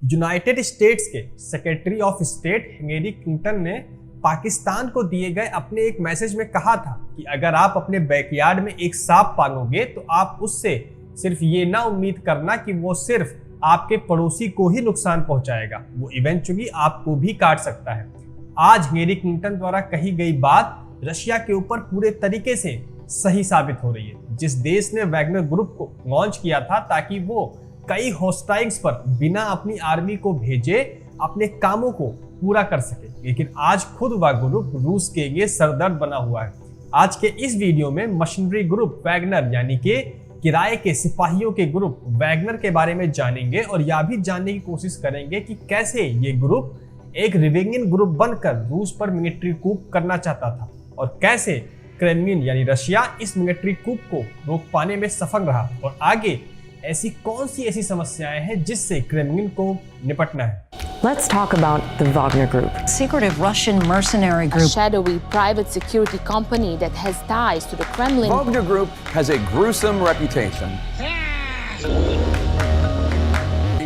United states के secretary of state Hillary Clinton ने पाकिस्तान को दिए गए अपने एक मैसेज में कहा था कि अगर आप अपने बैकयार्ड में एक सांप पालोगे तो आप उससे सिर्फ ये ना उम्मीद करना कि वो सिर्फ आपके पड़ोसी को ही नुकसान पहुंचाएगा, वो इवेंचुअली आपको भी काट सकता है। आज हिलेरी क्लिंटन द्वारा कही गई बात रशिया के ऊपर पूरे तरीके से सही साबित हो रही है। जिस देश ने वैगनर ग्रुप को लॉन्च किया था ताकि वो कई होस्टाइल्स पर बिना अपनी आर्मी को भेजे अपने कामों को पूरा कर सके, लेकिन आज खुद वह ग्रुप रूस के लिए सरदर्द बना हुआ है। आज के इस वीडियो में मशीनरी ग्रुप वैगनर यानी कि किराए के सिपाहियों के ग्रुप वैगनर के बारे में जानेंगे और यह भी जानने की कोशिश करेंगे कि कैसे ये ग्रुप एक रिवेंगिंग ग्रुप बनकर रूस पर मिलिट्री कूप करना चाहता था और कैसे क्रेमलिन यानी रशिया इस मिलिट्री कूप को रोक पाने में सफल रहा और आगे ऐसी कौन सी ऐसी समस्याएं हैं जिससे क्रेमलिन को निपटना है। Let's talk about the Wagner Group. Secretive Russian mercenary group. A shadowy private security company that has ties to the Kremlin. Wagner Group has a gruesome reputation.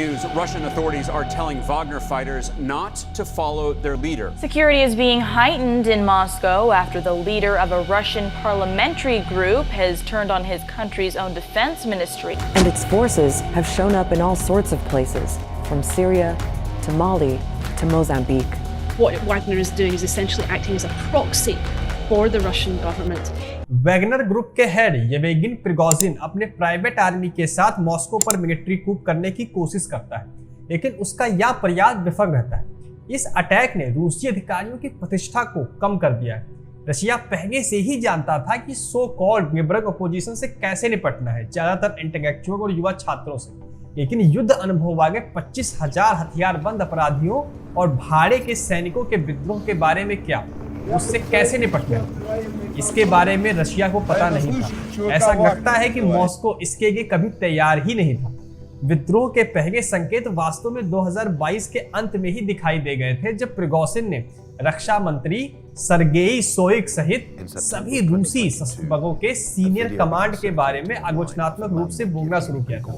News: Russian authorities are telling Wagner fighters not to follow their leader. Security is being heightened in Moscow after the leader of a Russian parliamentary group has turned on his country's own defense ministry. And its forces have shown up in all sorts of places, from Syria to Mali to Mozambique. What Wagner is doing is essentially acting as a proxy for the Russian government. Wagner group के head Yevgeny Prigozhin अपने private army के साथ Moscow पर military कूप करने की कोशिश करता है, लेकिन उसका यह प्रयास विफल रहता है। इस अटैक ने रूसी अधिकारियों की प्रतिष्ठा को कम कर दिया है। रशिया पहले से ही जानता था कि सो कॉल्ड लिबरल अपोजिशन से कैसे निपटना है, ज्यादातर इंटेलेक्चुअल और युवा छात्रों से, लेकिन युद्ध अनुभव वाले 25,000 हथियारबंद अपराधियों और भाड़े के सैनिकों के विद्रोह के बारे में क्या, उससे कैसे निपटना है, इसके बारे में रशिया को पता नहीं था। ऐसा लगता है कि मॉस्को इसके लिए कभी तैयार ही नहीं था। विद्रोह के पहले संकेत वास्तव में 2022 के अंत में ही दिखाई दे गए थे, जब प्रिगोजिन ने रक्षा मंत्री सर्गेई शोइगु सहित सभी रूसी सशस्त्र बलों के सीनियर कमांड के बारे में आलोचनात्मक रूप से बोलना शुरू किया था।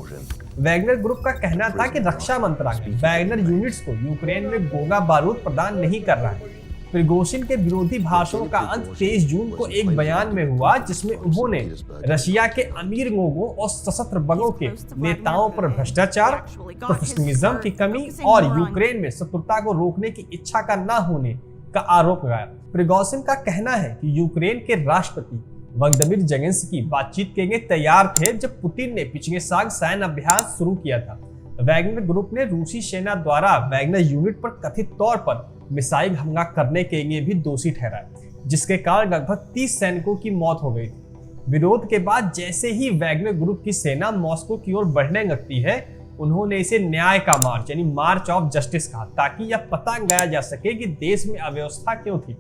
वैगनर ग्रुप का कहना था कि रक्षा मंत्रालय वैगनर यूनिट्स को यूक्रेन में गोला बारूद प्रदान नहीं कर रहा है। प्रिगोजिन के विरोधी भाषणों का अंत 23 जून को एक बयान में हुआ, जिसमें उन्होंने रशिया के अमीर लोगों और सशस्त्र बलों के नेताओं पर भ्रष्टाचार, प्रोफेशनलिज्म की कमी और यूक्रेन में शत्रुता को रोकने की इच्छा का न होने का आरोप लगाया। प्रिगोजिन का कहना है कि यूक्रेन के राष्ट्रपति व्लादिमीर ज़ेलेंस्की बातचीत के लिए तैयार थे जब पुतिन ने पिछले साल सैन्य अभ्यास शुरू किया था। वैगनर ग्रुप ने रूसी सेना द्वारा वैगनर यूनिट पर कथित तौर पर मिसाइल हमला करने के लिए भी दोषी ठहराया, जिसके कारण लगभग 30 सैनिकों की मौत हो गई थी। विरोध के बाद जैसे ही वैगनर ग्रुप की सेना मॉस्को की ओर बढ़ने लगती है, उन्होंने इसे न्याय का मार्च यानी मार्च ऑफ जस्टिस कहा, ताकि यह पता लगाया जा सके कि देश में अव्यवस्था क्यों थी।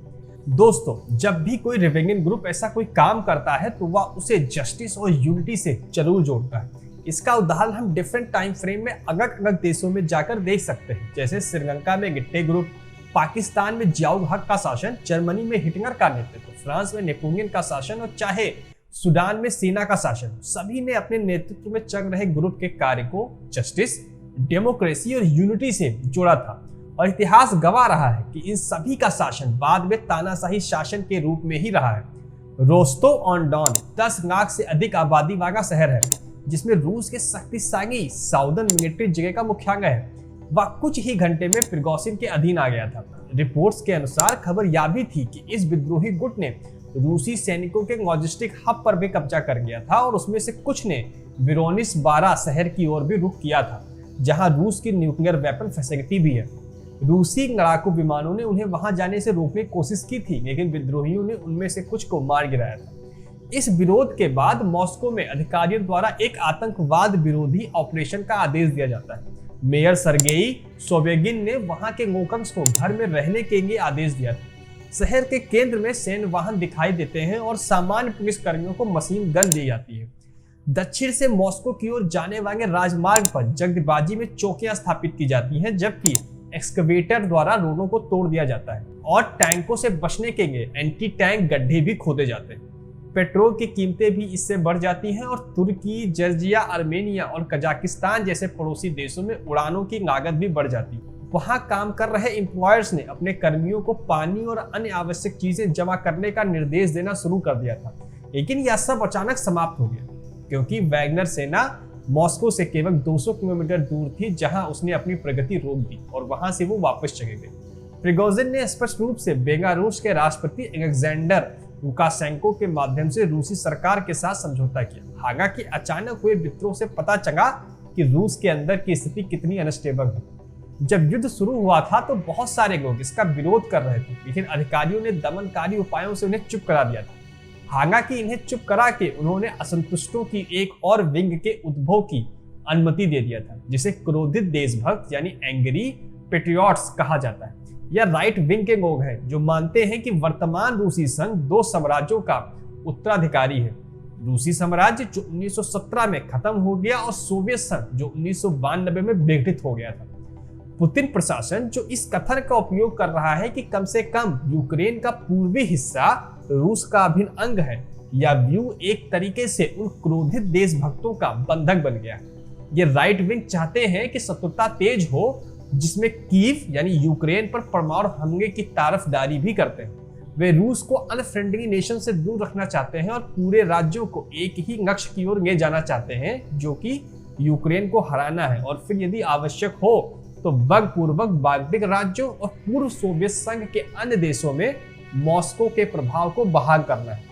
दोस्तों, जब भी कोई रिवेंगिंग ग्रुप ऐसा कोई काम करता है तो वह उसे जस्टिस और यूनिटी से जरूर जोड़ता है। इसका उदाहरण हम डिफरेंट टाइम फ्रेम में अलग अलग देशों में जाकर देख सकते हैं, जैसे श्रीलंका में गिट्टे ग्रुप, पाकिस्तान में जियाउल हक का शासन, जर्मनी में हिटलर का नेतृत्व, फ्रांस में नेपोलियन का शासन और चाहे सूडान में सेना का शासन। सभी ने अपने नेतृत्व में चल रहे ग्रुप के कार्य को जस्टिस, डेमोक्रेसी और यूनिटी से जोड़ा था और इतिहास गवाह रहा है कि इन सभी का शासन बाद में तानाशाही शासन के रूप में ही रहा है। रोस्टोव-ऑन-डॉन 10 लाख से अधिक आबादी वाला शहर है, जिसमें रूस के शक्तिशाली साउदर्न मिलिट्री जगह का मुख्यालय है। वह कुछ ही घंटे में प्रिगोजिन के अधीन आ गया था। रिपोर्ट्स के अनुसार खबर यह भी थी कि इस विद्रोही गुट ने रूसी सैनिकों के लॉजिस्टिक हब पर भी कब्जा कर लिया था और उसमें से कुछ ने विरोनिस 12 शहर की ओर भी रुख किया था, जहां रूस की न्यूक्लियर वेपन फैसिलिटी भी है। रूसी लड़ाकू विमानों ने उन्हें वहां जाने से रोकने की कोशिश की थी, लेकिन विद्रोहियों ने उनमें से कुछ को मार गिराया था। इस विरोध के बाद मॉस्को में अधिकारियों द्वारा एक आतंकवाद विरोधी ऑपरेशन का आदेश दिया जाता है। मेयर सर्गेई शोइगु ने वहां के लोगों को घर में रहने के लिए आदेश दिया था। शहर के केंद्र में सैन्य वाहन दिखाई देते हैं और सामान्य पुलिस कर्मियों को मशीन गन दी जाती है। दक्षिण से मॉस्को की ओर जाने वाले राजमार्ग पर जल्दबाजी में चौकियां स्थापित की जाती हैं, जबकि एक्सकवेटर द्वारा रोडों को तोड़ दिया जाता है और टैंकों से बचने के लिए एंटी टैंक गड्ढे भी खोदे जाते हैं। पेट्रोल की कीमतें भी इससे बढ़ जाती हैं और तुर्की, जॉर्जिया, आर्मेनिया और कजाकिस्तान जैसे पड़ोसी देशों में उड़ानों की लागत भी बढ़ जाती है। वहां काम कर रहे एम्प्लॉयर्स ने अपने कर्मियों को पानी और अन्य आवश्यक चीजें जमा करने का निर्देश देना शुरू कर दिया था, लेकिन यह सब अचानक समाप्त हो गया क्योंकि वैगनर सेना मॉस्को से केवल 200 किलोमीटर दूर थी, जहां उसने अपनी प्रगति रोक दी और वहां से वो वापस चले गए। प्रिगोजिन ने स्पष्ट रूप से बेलारूस के राष्ट्रपति अलेक्जेंडर लुकाशेंको के माध्यम से रूसी सरकार के साथ समझौता किया। हालांकि अचानक हुए विद्रोह से पता चला कि रूस के अंदर की स्थिति कितनी अनस्टेबल है। जब युद्ध शुरू हुआ था तो बहुत सारे लोग इसका विरोध कर रहे थे, लेकिन अधिकारियों ने दमनकारी उपायों से उन्हें चुप करा दिया था। हालांकि इन्हें चुप करा के उन्होंने असंतुष्टों की एक और विंग के उद्भव की अनुमति दे दिया था, जिसे क्रोधित देशभक्त यानी एंग्री पेट्रियट्स कहा जाता है। यह राइट विंग के लोग हैं जो मानते हैं कि वर्तमान रूसी संघ 2 साम्राज्यों का उत्तराधिकारी है। रूसी साम्राज्य जो 1917 में खत्म हो गया और सोवियत संघ जो 1992 में विघटित हो गया था। पुतिन प्रशासन जो इस कथन का उपयोग कर रहा है कि कम से कम यूक्रेन का पूर्वी हिस्सा रूस का अभिन्न अंग है, यह व्यू एक तरीके से उन क्रोधित देशभक्तों का बंधक बन गया है। ये राइट विंग चाहते हैं कि शत्रुता तेज हो, जिसमें कीव यानी यूक्रेन पर परमाणु हमले की तारफदारी भी करते हैं। वे रूस को अनफ्रेंडली नेशन से दूर रखना चाहते हैं और पूरे राज्यों को एक ही लक्ष्य की ओर ले जाना चाहते हैं, जो कि यूक्रेन को हराना है और फिर यदि आवश्यक हो तो बलपूर्वक बाल्टिक राज्यों और पूर्व सोवियत संघ के अन्य देशों में मॉस्को के प्रभाव को बहाल करना है।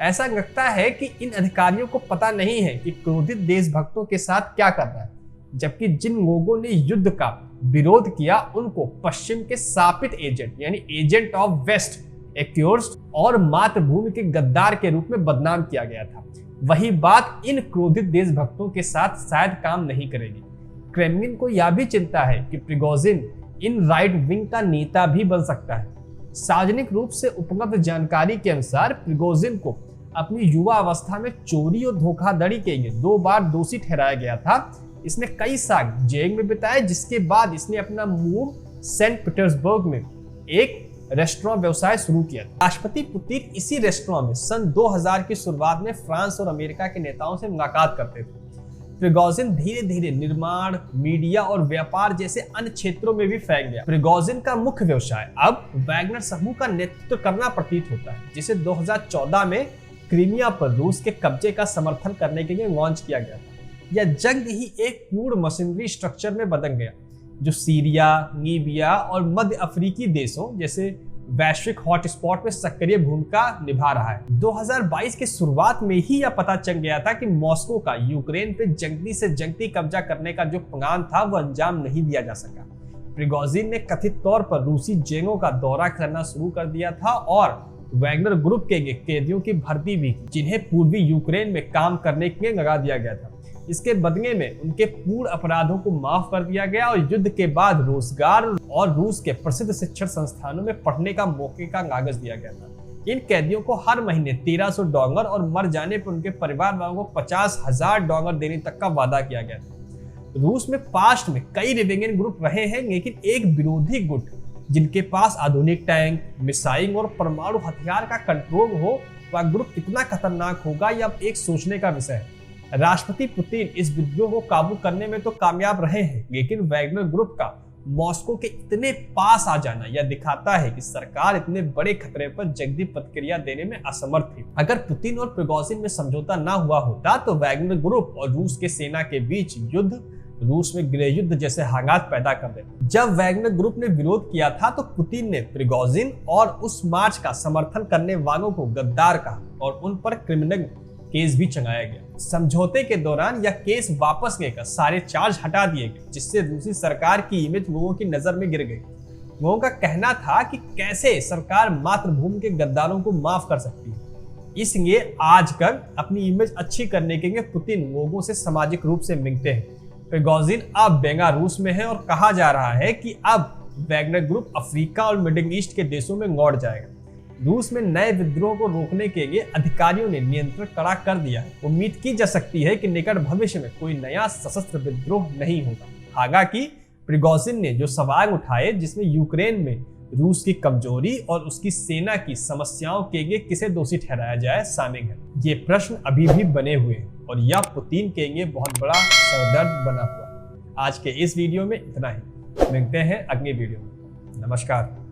ऐसा लगता है कि इन अधिकारियों को पता नहीं है कि क्रोधित देशभक्तों के साथ क्या करना है, जबकि जिन लोगों ने युद्ध का विरोध किया उनको पश्चिम के शापित एजेंट यानी एजेंट ऑफ वेस्ट, एक्यूर्ड और मातृभूमि के गद्दार के रूप में बदनाम किया गया था। वही बात इन क्रोधित देशभक्तों के साथ शायद काम नहीं करेगी। क्रेमलिन को यह भी चिंता है कि प्रिगोजिन इन राइट विंग का नेता भी बन सकता है। सार्वजनिक रूप से उपलब्ध जानकारी के अनुसार प्रिगोजिन को अपनी युवा अवस्था में चोरी और धोखाधड़ी के लिए 2 बार दोषी ठहराया गया था। इसने कई साल जेल में बिताए, जिसके बाद इसने अपना मूव सेंट पीटर्सबर्ग में एक रेस्टोरेंट व्यवसाय शुरू किया। राष्ट्रपति पुतिन इसी रेस्टोरेंट में सन 2000 की शुरुआत में फ्रांस और अमेरिका के नेताओं से मुलाकात करते थे। प्रिगोजिन धीरे धीरे निर्माण, मीडिया और व्यापार जैसे अन्य क्षेत्रों में भी फैल गया। प्रिगोजिन का मुख्य व्यवसाय अब वैगनर समूह का नेतृत्व करना प्रतीत होता है, जिसे 2014 में क्रीमिया पर रूस के कब्जे का समर्थन करने के लिए लॉन्च किया गया था। यह जल्द ही एक पूर्ण मशीनरी स्ट्रक्चर में बदल गया, जो सीरिया, लीबिया और मध्य अफ्रीकी देशों जैसे वैश्विक हॉटस्पॉट में सक्रिय भूमिका निभा रहा है। 2022 के शुरुआत में ही यह पता चल गया था कि मॉस्को का यूक्रेन पे जल्दी से जल्दी कब्जा करने का जो प्लान था वो अंजाम नहीं दिया जा सका। प्रिगोजिन ने कथित तौर पर रूसी जेलों का दौरा करना शुरू कर दिया था और वैगनर ग्रुप के कैदियों की भर्ती भी, जिन्हें पूर्वी यूक्रेन में काम करने के लिए लगा दिया गया था। इसके बदले में उनके पूर्ण अपराधों को माफ कर दिया गया और युद्ध के बाद रोजगार और रूस के प्रसिद्ध शिक्षण संस्थानों में पढ़ने का मौके का कागज दिया गया था। इन कैदियों को हर महीने $1300 और मर जाने पर उनके परिवार वालों को $50,000 देने तक का वादा किया गया था। रूस में पास्ट में कई रिबेलियन ग्रुप रहे हैं, लेकिन एक विरोधी गुट जिनके पास आधुनिक टैंक, मिसाइल और परमाणु हथियार का कंट्रोल हो, वह ग्रुप कितना खतरनाक होगा यह अब एक सोचने का विषय है। राष्ट्रपति पुतिन इस विद्रोह को काबू करने में तो कामयाब रहे हैं, लेकिन वैगनर ग्रुप का मॉस्को के इतने पास आ जाना यह दिखाता है कि सरकार इतने बड़े खतरे पर जल्दी प्रतिक्रिया देने में असमर्थ थी। अगर पुतिन और प्रिगोजिन में समझौता न हुआ होता तो वैगनर ग्रुप और रूस के सेना के बीच युद्ध रूस में गृह युद्ध जैसे हालात पैदा कर देते। जब वैगनर ग्रुप ने विरोध किया था तो पुतिन ने प्रिगोजिन और उस मार्च का समर्थन करने वालों को गद्दार कहा और उन पर क्रिमिनल केस भी चलाया गया। समझौते के दौरान यह केस वापस लेकर सारे चार्ज हटा दिए गए, जिससे रूसी सरकार की इमेज लोगों की नजर में गिर गई। लोगों का कहना था कि कैसे सरकार मातृभूमि के गद्दारों को माफ कर सकती है। इसलिए आजकल अपनी इमेज अच्छी करने के लिए पुतिन लोगों से सामाजिक रूप से मिलते हैं। प्रिगोजिन अब बेलारूस में है और कहा जा रहा है कि अब वैगनर ग्रुप अफ्रीका और मिडिल ईस्ट के देशों में लौट जाएगा। रूस में नए विद्रोह को रोकने के लिए अधिकारियों ने नियंत्रण कड़ा कर दिया है। उम्मीद की जा सकती है कि निकट भविष्य में कोई नया सशस्त्र विद्रोह नहीं होगा। हालांकि प्रिगोजिन ने जो सवाल उठाए, जिसमें यूक्रेन में रूस की कमजोरी और उसकी सेना की समस्याओं के लिए किसे दोषी ठहराया जाए शामिल है। ये प्रश्न अभी भी बने हुए हैं और यह पुतिन के लिए बहुत बड़ा सरदर्द बना हुआ है। आज के इस वीडियो में इतना ही, मिलते हैं अगली वीडियो में। नमस्कार।